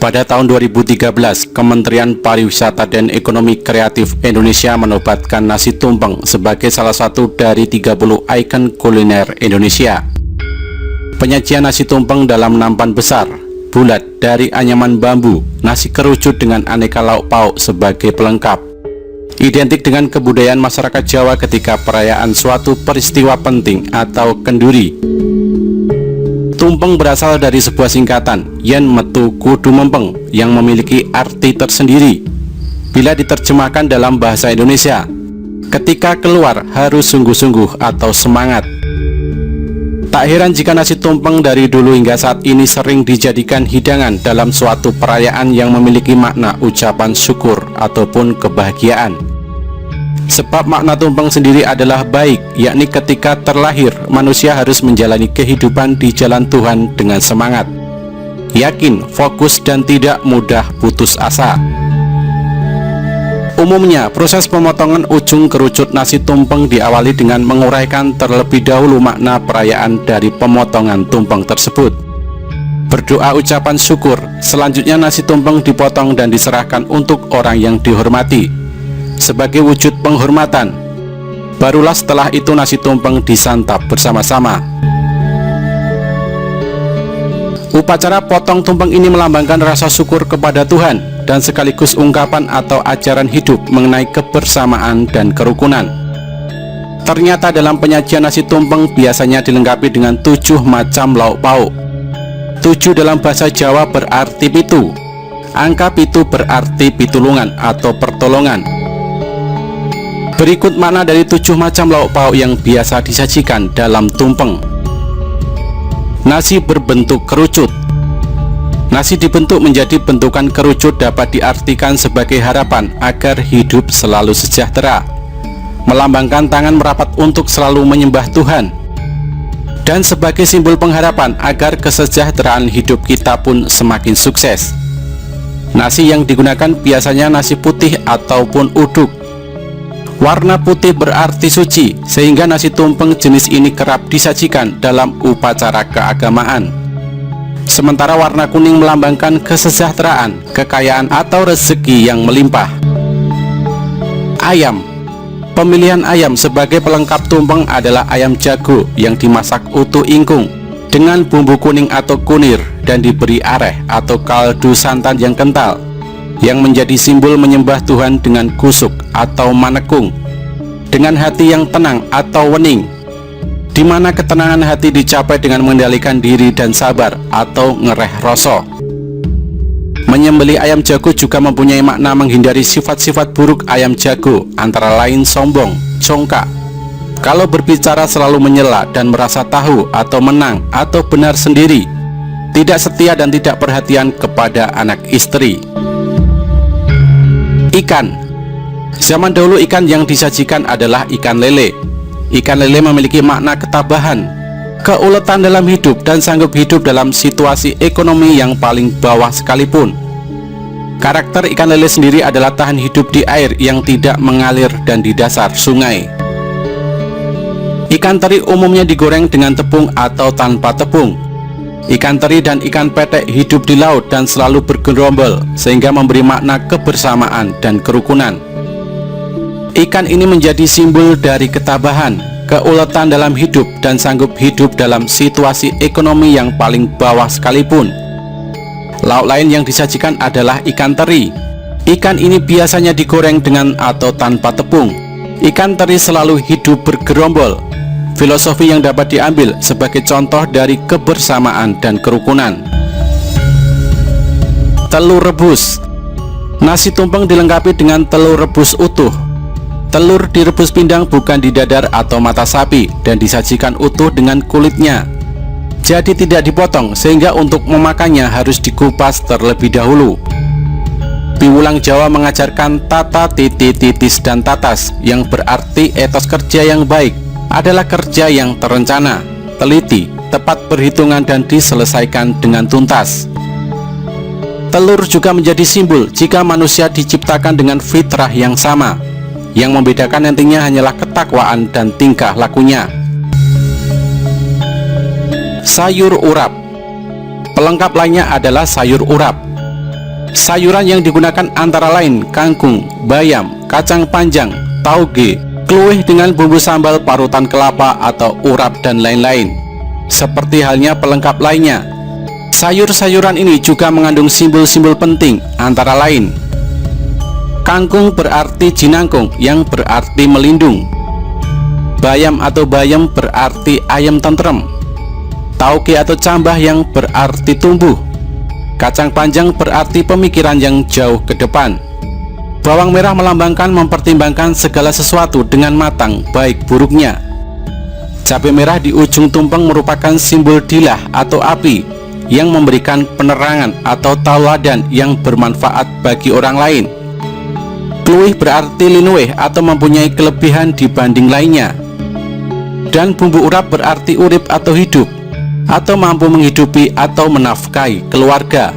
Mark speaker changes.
Speaker 1: Pada tahun 2013, Kementerian Pariwisata dan Ekonomi Kreatif Indonesia menobatkan nasi tumpeng sebagai salah satu dari 30 ikon kuliner Indonesia. Penyajian nasi tumpeng dalam nampan besar, bulat dari anyaman bambu, nasi kerucut dengan aneka lauk pauk sebagai pelengkap. Identik dengan kebudayaan masyarakat Jawa ketika perayaan suatu peristiwa penting atau kenduri. Tumpeng berasal dari sebuah singkatan yen metu kudu mempeng yang memiliki arti tersendiri. Bila diterjemahkan dalam bahasa Indonesia, ketika keluar harus sungguh-sungguh atau semangat. Tak heran jika nasi tumpeng dari dulu hingga saat ini sering dijadikan hidangan dalam suatu perayaan yang memiliki makna ucapan syukur ataupun kebahagiaan. Sebab makna tumpeng sendiri adalah baik, yakni ketika terlahir manusia harus menjalani kehidupan di jalan Tuhan dengan semangat, yakin, fokus, dan tidak mudah putus asa. Umumnya, proses pemotongan ujung kerucut nasi tumpeng diawali dengan menguraikan terlebih dahulu makna perayaan dari pemotongan tumpeng tersebut. Berdoa ucapan syukur, selanjutnya nasi tumpeng dipotong dan diserahkan untuk orang yang dihormati sebagai wujud penghormatan. Barulah setelah itu nasi tumpeng disantap bersama-sama. Upacara potong tumpeng ini melambangkan rasa syukur kepada Tuhan dan sekaligus ungkapan atau ajaran hidup mengenai kebersamaan dan kerukunan. Ternyata dalam penyajian nasi tumpeng biasanya dilengkapi dengan 7 macam lauk pauk. 7 dalam bahasa Jawa berarti pitu. Angka pitu berarti pitulungan atau pertolongan. Berikut makna dari 7 macam lauk pauk yang biasa disajikan dalam tumpeng. Nasi berbentuk kerucut. Nasi dibentuk menjadi bentukan kerucut dapat diartikan sebagai harapan agar hidup selalu sejahtera, melambangkan tangan merapat untuk selalu menyembah Tuhan, dan sebagai simbol pengharapan agar kesejahteraan hidup kita pun semakin sukses. Nasi yang digunakan biasanya nasi putih ataupun uduk. Warna putih berarti suci, sehingga nasi tumpeng jenis ini kerap disajikan dalam upacara keagamaan. Sementara warna kuning melambangkan kesejahteraan, kekayaan atau rezeki yang melimpah. Ayam. Pemilihan ayam sebagai pelengkap tumpeng adalah ayam jago yang dimasak utuh ingkung dengan bumbu kuning atau kunir dan diberi areh atau kaldu santan yang kental, yang menjadi simbol menyembah Tuhan dengan kusuk atau manekung, dengan hati yang tenang atau wening, di mana ketenangan hati dicapai dengan mengendalikan diri dan sabar atau ngereh rasa. Menyembelih ayam jago juga mempunyai makna menghindari sifat-sifat buruk ayam jago, antara lain sombong, congkak, kalau berbicara selalu menyela dan merasa tahu atau menang atau benar sendiri, tidak setia dan tidak perhatian kepada anak istri. Ikan. Zaman dahulu ikan yang disajikan adalah ikan lele. Ikan lele memiliki makna ketabahan, keuletan dalam hidup, dan sanggup hidup dalam situasi ekonomi yang paling bawah sekalipun. Karakter ikan lele sendiri adalah tahan hidup di air yang tidak mengalir dan di dasar sungai. Ikan teri umumnya digoreng dengan tepung atau tanpa tepung. Ikan teri dan ikan petek hidup di laut dan selalu bergerombol, sehingga memberi makna kebersamaan dan kerukunan. Ikan ini menjadi simbol dari ketabahan, keuletan dalam hidup, dan sanggup hidup dalam situasi ekonomi yang paling bawah sekalipun. Lauk lain yang disajikan adalah ikan teri. Ikan ini biasanya digoreng dengan atau tanpa tepung. Ikan teri selalu hidup bergerombol. Filosofi yang dapat diambil sebagai contoh dari kebersamaan dan kerukunan. Telur rebus. Nasi tumpeng dilengkapi dengan telur rebus utuh. Telur direbus pindang, bukan di dadar atau mata sapi, dan disajikan utuh dengan kulitnya. Jadi tidak dipotong, sehingga untuk memakannya harus dikupas terlebih dahulu. Piwulang Jawa mengajarkan tata, titi, titis, dan tatas, yang berarti etos kerja yang baik adalah kerja yang terencana, teliti, tepat perhitungan, dan diselesaikan dengan tuntas. Telur juga menjadi simbol jika manusia diciptakan dengan fitrah yang sama. Yang membedakan nantinya hanyalah ketakwaan dan tingkah lakunya. Sayur urap. Pelengkap lainnya adalah sayur urap. Sayuran yang digunakan antara lain kangkung, bayam, kacang panjang, tauge, kluwih dengan bumbu sambal parutan kelapa atau urap dan lain-lain. Seperti halnya pelengkap lainnya, sayur-sayuran ini juga mengandung simbol-simbol penting antara lain: kangkung berarti jinangkung yang berarti melindung, bayam atau bayam berarti ayam tentrem, tauge atau cambah yang berarti tumbuh, kacang panjang berarti pemikiran yang jauh ke depan, bawang merah melambangkan mempertimbangkan segala sesuatu dengan matang baik buruknya, cabai merah di ujung tumpeng merupakan simbol dilah atau api yang memberikan penerangan atau tauladan yang bermanfaat bagi orang lain, kluwih berarti linuwih atau mempunyai kelebihan dibanding lainnya, dan bumbu urap berarti urip atau hidup, atau mampu menghidupi atau menafkahi keluarga.